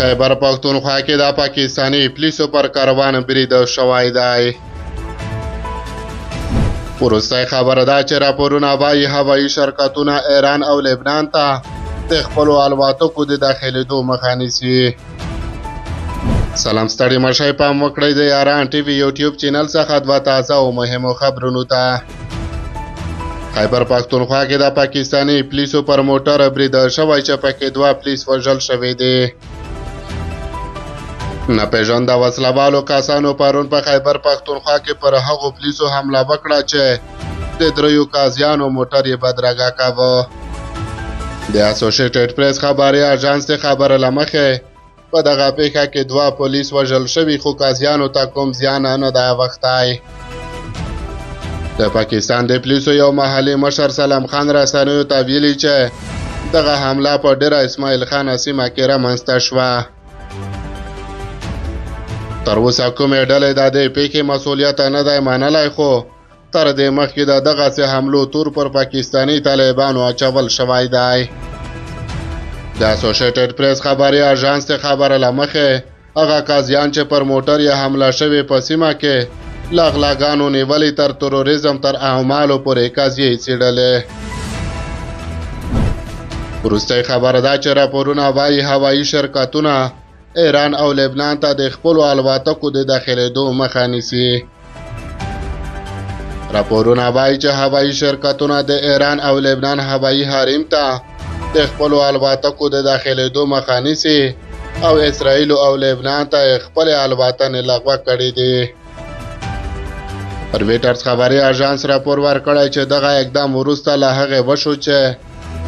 خیبر پختونخوا کې د پاکستاني پولیسو پر کاروان برید شوی دی. وروستی خبره ده چې راپورونه وایي هوایي شرکتونه ایران او لبنان ته د خپلو الوتکو د داخلېدو مخه نیسي. سلام ستړي مشئ پام وکړئ د یاران ټي وي یوټیوب چینل څخه دوه تازه او مهمو خبرونو ته. خیبر پختونخوا کې د پاکستاني پولیسو پر موټر برید شوی چې پکې دوه پولیس وژل شوي دي. ناپېژانده وسلهوالو کسانو پرون په خیبر پختونخوا کې پر هغو پولیسو حمله وکړه چې د دریو قاضیانو موټر یې بدرګه کاوه. د اسوسییټډ پریس خبري اژانس د خبره له مخې په دغه پیښه کې دوه پولیس وژل شوي خو قاضیانو ته کوم زیان نه دی اوښتی. د پاکستان د پولیسو یو محلي مشر سلام خان رسنیو ته ویلي چې دغه حمله په ډېره اسماعیل خان سیمه کې رامنځته شوه. تر اوسه کومې ډلې د دې پیښې مسؤلیت نه دی منلی خو تر دې مخکې د دغسې حملو تور پر پاکستاني طالبانو اچول شوی دی. د اسوسییټډ پریس خبري اژانس د خبره له مخې هغه قاضیان چې پر موټر یې حمله شوې په سیمه کې له غلاګانو نیولې تر تروریزم تر اعمالو پورې قضیې څېړلې. وروستی خبره ده چې راپورونه وایي هوایي شرکتونه ایران او لبنان ته د خپلو الوتکو د داخلېدو مخه نیسي. راپورونه وایي چې هوایي شرکتونه د ایران او لبنان هوایي حریم ته د خپلو الوتکو د داخلېدو مخه نیسي او اسرائیل او لبنان ته خپلې الوتنې لغوه کړي دي. رویټرز خبري اژانس راپور ورکړی چې دغه اقدام وروسته له هغې وشو چې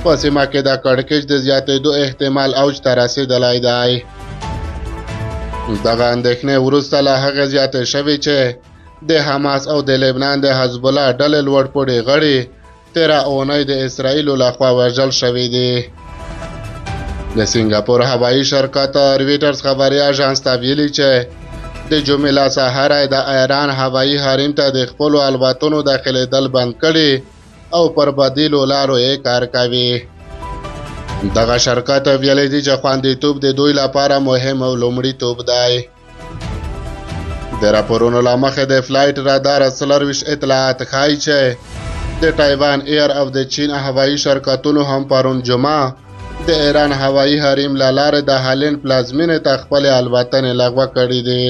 په سیمه کې د کړکېچ د زیاتېدو احتمال اوج ته رسېدلی دی. دغه اندېښنې وروسته له هغې زیاتې شوې چې د حماس او د لبنان د حزب الله ډلې لوړپوړي غړي تېره اونۍ د اسرائیلو لخوا وژل شوي دي. د سنګاپور هوایي شرکت رویټرز خبري اژانس ته ویلي چې د جمعې له سهاره د ایران هوایي حریم ته د خپلو الوتنو داخلېدل بند کړي او پر بدیلو لارو یې کار کوي. دغه شرکت ویلی دی چې خوندیتوب د دوی لپاره مهم او لومړیتوب دی. د راپورونو له مخې د فلایټ رادار 24 اطلاعات ښایي چې د تایوان ایر او د چین هوایي شرکتونو هم پرون جمعه د ایران هوایي حریم له لارې د هالند پلازمینې ته خپلې الوتنې لغوه کړي دي.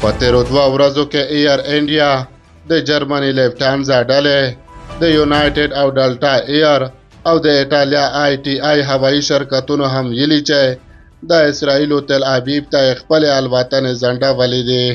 په تېرو 2 ورځو کې ایر انډیا، د جرمني لفټانزا ډلې، د یونایټډ او ډلټا ایر او د ایټالیا آی ټي آی هوایي شرکتونو هم ویلي چې د اسرائیلو تل ابیب ته خپلې الوتنې ځنډولې دي.